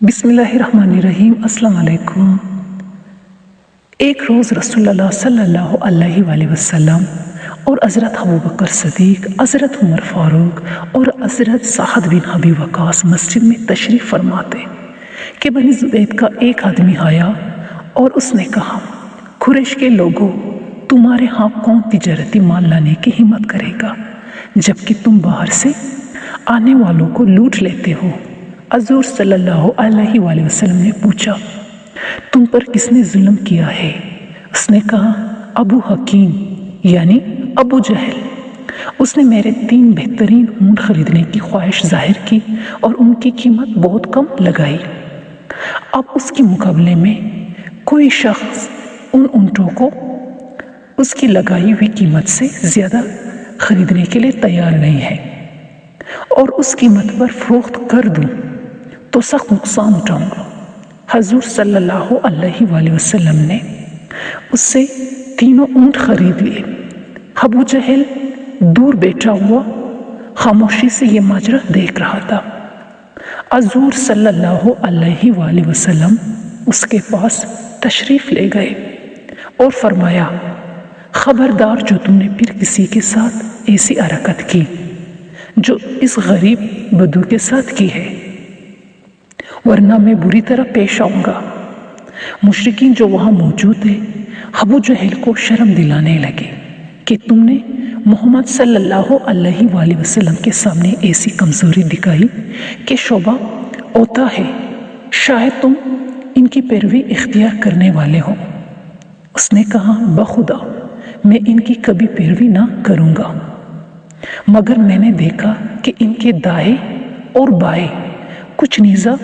बिस्मिल्लाहिर्रहमानिर्रहीम। अस्सलाम वालेकुम। एक रोज़ रसूलुल्लाह सल्लल्लाहु अलैहि वसल्लम और हज़रत अबू बकर सदीक, हज़रत उमर फ़ारूक और हज़रत साद बिन अबी वक़ास मस्जिद में तशरीफ़ फरमाते कि बनी ज़ुबैद का एक आदमी आया और उसने कहा, कुरैश के लोगों, तुम्हारे यहाँ कौन तिजारती माल लाने की हिम्मत करेगा जबकि तुम बाहर से आने वालों को लूट लेते हो। हज़ूर सल्लल्लाहु अलैहि वसल्लम ने पूछा, तुम पर किसने जुल्म किया है? उसने कहा, अबू हकीम यानी अबू जहल। उसने मेरे 3 बेहतरीन ऊँट खरीदने की ख्वाहिश जाहिर की और उनकी कीमत बहुत कम लगाई। अब उसके मुकाबले में कोई शख्स उन ऊँटों को उसकी लगाई हुई कीमत से ज़्यादा खरीदने के लिए तैयार नहीं है और उस कीमत पर फरोख्त कर दूं तो सख्त नुकसान उठाऊंगा। हजूर सल्लल्लाहु अलैहि वसल्लम ने उससे 3 ऊँट खरीद लिए। अबू जहल दूर बैठा हुआ खामोशी से ये माजरा देख रहा था। हजूर सल्लल्लाहु अलैहि वसल्लम उसके पास तशरीफ़ ले गए और फरमाया, खबरदार जो तुमने फिर किसी के साथ ऐसी हरकत की जो इस गरीब बदू के साथ की है, वरना मैं बुरी तरह पेश आऊँगा। मुशरिकीन जो वहाँ मौजूद थे अबू जहल को शर्म दिलाने लगे कि तुमने मोहम्मद सल्लल्लाहु अलैहि वसल्लम के सामने ऐसी कमज़ोरी दिखाई कि शोभा होता है शायद तुम इनकी पैरवी इख्तियार करने वाले हो। उसने कहा, बखुदा मैं इनकी कभी पैरवी ना करूँगा, मगर मैंने देखा कि इनके दाएं और बाएं कुछ नीज़ा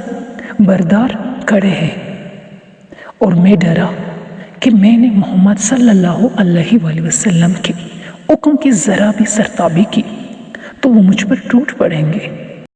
बरदार खड़े हैं और मैं डरा कि मैंने मोहम्मद सल्लल्लाहु अलैहि वसल्लम के हुक्म की ज़रा भी सरताबी की तो वो मुझ पर टूट पड़ेंगे।